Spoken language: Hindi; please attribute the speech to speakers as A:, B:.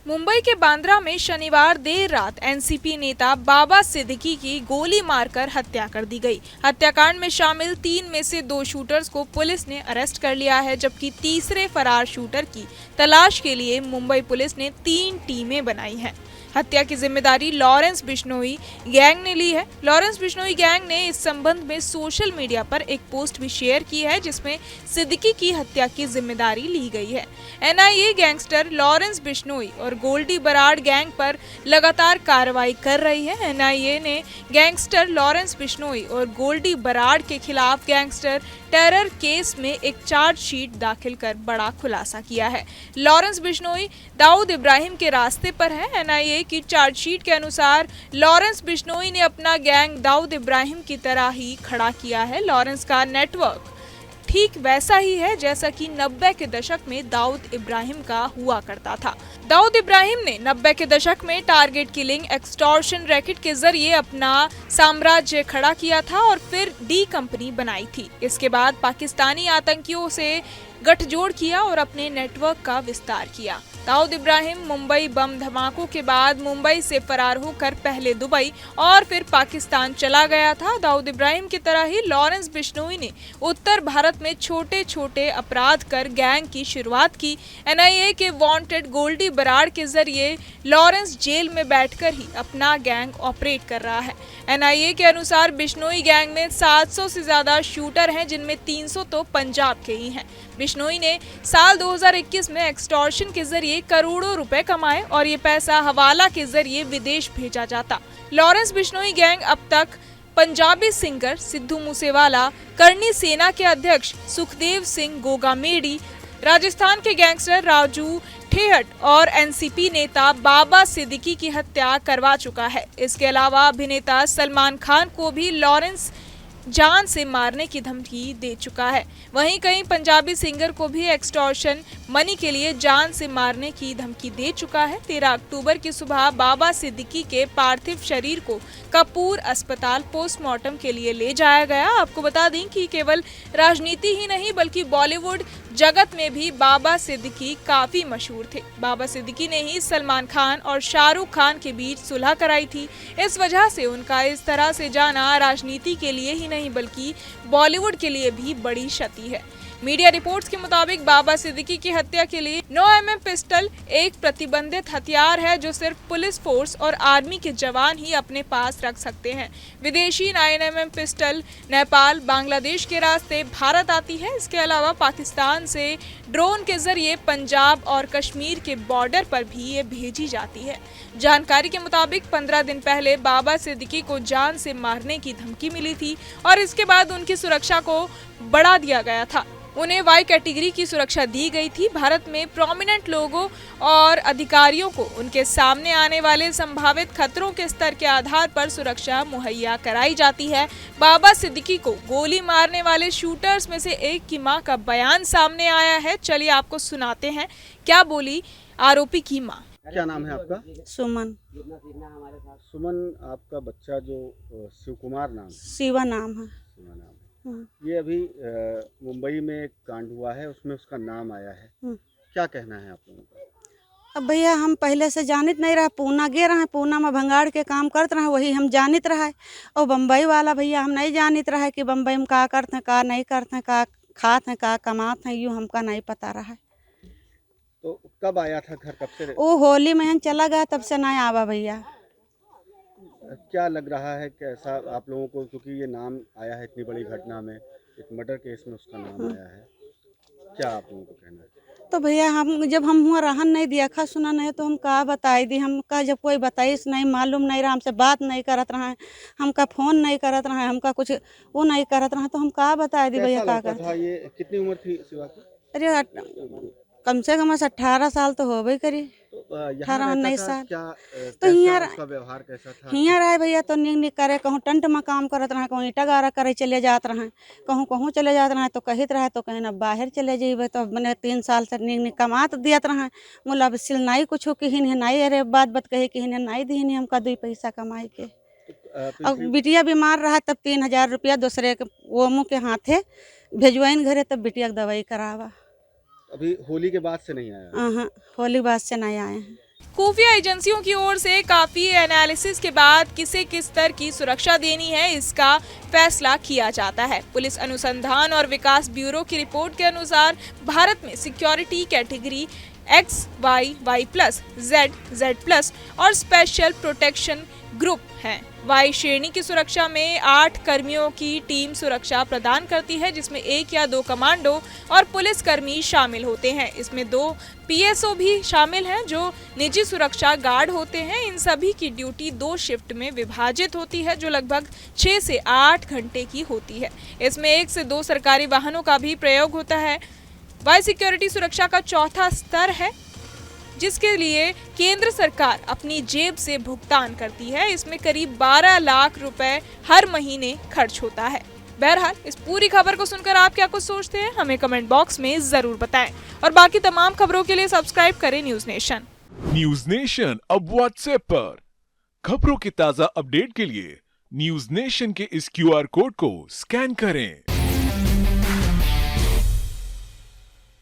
A: मुंबई के बांद्रा में शनिवार देर रात एनसीपी नेता बाबा सिद्दीकी की गोली मारकर हत्या कर दी गई। हत्याकांड में शामिल 3 में से 2 शूटर्स को पुलिस ने अरेस्ट कर लिया है, जबकि तीसरे फरार शूटर की तलाश के लिए मुंबई पुलिस ने 3 टीमें बनाई हैं। हत्या की जिम्मेदारी लॉरेंस बिश्नोई गैंग ने ली है। लॉरेंस बिश्नोई गैंग ने इस संबंध में सोशल मीडिया पर एक पोस्ट भी शेयर की है, जिसमें सिद्दीकी की हत्या की जिम्मेदारी ली गई है। एनआईए गैंगस्टर लॉरेंस बिश्नोई और गोल्डी बराड़ गैंग पर लगातार कार्रवाई कर रही है। एनआईए ने गैंगस्टर लॉरेंस बिश्नोई और गोल्डी बराड़ के खिलाफ गैंगस्टर टेरर केस में एक चार्जशीट दाखिल कर बड़ा खुलासा किया है। लॉरेंस बिश्नोई दाऊद इब्राहिम के रास्ते पर है। एनआईए की चार्जशीट के अनुसार लॉरेंस बिश्नोई ने अपना गैंग दाऊद इब्राहिम की तरह ही खड़ा किया है। लॉरेंस का नेटवर्क ठीक वैसा ही है जैसा कि 90 के दशक में दाऊद इब्राहिम का हुआ करता था। दाऊद इब्राहिम ने 90 के दशक में टारगेट किलिंग, एक्सटॉर्शन रैकेट के जरिए अपना साम्राज्य खड़ा किया था और फिर डी कंपनी बनाई थी। इसके बाद पाकिस्तानी आतंकियों से गठजोड़ किया और अपने नेटवर्क का विस्तार किया। दाऊद इब्राहिम मुंबई बम धमाकों के बाद मुंबई से फरार होकर पहले दुबई और फिर पाकिस्तान चला गया था। दाऊद इब्राहिम की तरह ही लॉरेंस बिश्नोई ने उत्तर भारत में छोटे छोटे अपराध कर गैंग की शुरुआत की। एनआईए के वांटेड गोल्डी बराड़ के जरिए लॉरेंस जेल में बैठकर ही अपना गैंग ऑपरेट कर रहा है। एनआईए के अनुसार बिश्नोई गैंग में 700 से ज्यादा शूटर हैं, जिनमें 300 तो पंजाब के ही हैं। बिश्नोई ने साल 2021 में एक्सटॉर्शन के जरिए करोड़ों रुपए कमाए और ये पैसा हवाला के जरिए विदेश भेजा जाता। लॉरेंस बिश्नोई गैंग अब तक पंजाबी सिंगर सिद्धू मूसेवाला, करनी सेना के अध्यक्ष सुखदेव सिंह गोगामेडी, राजस्थान के गैंगस्टर राजू ठेहट और एनसीपी नेता बाबा सिद्दीकी की हत्या करवा चुका है। इसके अलावा अभिनेता सलमान खान को भी लॉरेंस जान से मारने की धमकी दे चुका है। वहीं कई पंजाबी सिंगर को भी एक्सटॉर्शन मनी के लिए जान से मारने की धमकी दे चुका है। 13 अक्टूबर की सुबह बाबा सिद्दीकी के पार्थिव शरीर को कपूर अस्पताल पोस्टमार्टम के लिए ले जाया गया। आपको बता दें कि केवल राजनीति ही नहीं बल्कि बॉलीवुड जगत में भी बाबा सिद्दीकी काफी मशहूर थे। बाबा सिद्दीकी ने ही सलमान खान और शाहरुख खान के बीच सुलह कराई थी। इस वजह से उनका इस तरह से जाना राजनीति के लिए ही नहीं बल्कि बॉलीवुड के लिए भी बड़ी क्षति है। मीडिया रिपोर्ट्स के मुताबिक बाबा सिद्दीकी की हत्या के लिए 9mm पिस्टल एक प्रतिबंधित हथियार है, जो सिर्फ पुलिस फोर्स और आर्मी के जवान ही अपने पास रख सकते हैं। विदेशी 9mm पिस्टल नेपाल, बांग्लादेश के रास्ते भारत आती है। इसके अलावा पाकिस्तान से ड्रोन के जरिए पंजाब और कश्मीर के बॉर्डर पर भी ये भेजी जाती है। जानकारी के मुताबिक 15 दिन पहले बाबा सिद्दीकी को जान से मारने की धमकी मिली थी और इसके बाद उनकी सुरक्षा को बढ़ा दिया गया था। उन्हें वाई कैटेगरी की सुरक्षा दी गई थी। भारत में प्रोमिनेंट लोगों और अधिकारियों को उनके सामने आने वाले संभावित खतरों के स्तर के आधार पर सुरक्षा मुहैया कराई जाती है। बाबा सिद्दीकी को गोली मारने वाले शूटर्स में से एक की मां का बयान सामने आया है। चलिए आपको सुनाते हैं क्या बोली आरोपी की मां।
B: क्या नाम है आपका?
C: सुमन।
B: सुमन, आपका बच्चा जो शिव कुमार नाम है,
C: शिवा नाम है।
B: शिवा नाम है, ये अभी मुंबई में एक कांड हुआ है, उसमें उसका नाम आया है। क्या कहना है आप लोगों का?
C: अब भैया हम पहले से जानित नहीं रहा, पूना गे रहे, पूना में भंगाड़ के काम करते रहे, वही हम जानित रहा है। और बम्बई वाला भैया हम नहीं जानित रहा है कि बम्बई में का करते हैं, का नहीं करते हैं, का खाते हैं, का कमाते हैं, यूँ हमका नहीं पता रहा है।
B: तो कब आया था घर, कब से?
C: वो होली में हम चला गया, तब से नहीं आवा भैया।
B: क्या लग रहा है कैसा आप लोगों को, क्योंकि ये नाम आया है इतनी बड़ी घटना में, एक मर्डर केस में उसका नाम आया है, क्या आप लोगों को कहना है?
C: तो भैया हम जब हम हुआ रहन नहीं दिया, खा सुना नहीं, तो हम का बताई दी, हम का जब कोई बताइस नहीं, मालूम नहीं रहा, हमसे बात नहीं करत रहा है, हमका फोन नहीं करत रहा है, हमका कुछ वो नहीं करत रहा, तो हम का बताई दी भैया का कर।
B: ये कितनी उम्र थी शिवा की?
C: अरे कम से कम 18 साल तो हो गई करी, 18-19 साल। तो
B: उसका व्यवहार कैसा था?
C: हियाँ रहे भैया, तो निक निक करे, कहूँ टंट में काम करत रहे, कहूँ ईटा गारा करे चले जात रहे, कहूँ चले जात रहे, तो कहित रहे तो कहीं ना बाहर चले जाइए। तो मैंने 3 साल से निक निक कमात दियत रहे, मोला अब सिल नहीं कुछ किहिन है नहीं, अरे बात कहे किहिन नहीं दीन हमका 2 पैसा कमाई के। और बिटिया बीमार रहा तब 3000 रुपया दूसरे के वो मुँह के हाथे भेजवाइन घरे, तब बिटिया की दवाई करावा।
B: अभी होली के बाद से नहीं आया?
C: हाँ, होली बाद से नहीं आए हैं।
A: खुफिया एजेंसियों की ओर से काफी एनालिसिस के बाद किसे किस स्तर की सुरक्षा देनी है इसका फैसला किया जाता है। पुलिस अनुसंधान और विकास ब्यूरो की रिपोर्ट के अनुसार भारत में security category X, Y, Y+, Z, Z+ और स्पेशल प्रोटेक्शन ग्रुप हैं। Y श्रेणी की सुरक्षा में 8 कर्मियों की टीम सुरक्षा प्रदान करती है, जिसमें 1 या 2 कमांडो और पुलिस कर्मी शामिल होते हैं। इसमें 2 PSO भी शामिल हैं जो निजी सुरक्षा गार्ड होते हैं। इन सभी की ड्यूटी 2 शिफ्ट में विभाजित होती है जो लगभग 6 से 8 घंटे की होती है। इसमें 1 से 2 सरकारी वाहनों का भी प्रयोग होता है। वाई सिक्योरिटी सुरक्षा का चौथा स्तर है जिसके लिए केंद्र सरकार अपनी जेब से भुगतान करती है। इसमें करीब 12 लाख रुपए हर महीने खर्च होता है। बहरहाल इस पूरी खबर को सुनकर आप क्या कुछ सोचते हैं हमें कमेंट बॉक्स में जरूर बताएं और बाकी तमाम खबरों के लिए सब्सक्राइब करें न्यूज नेशन।
D: न्यूज नेशन अब व्हाट्सएप पर खबरों के ताजा अपडेट के लिए न्यूज नेशन के इस QR कोड को स्कैन करें।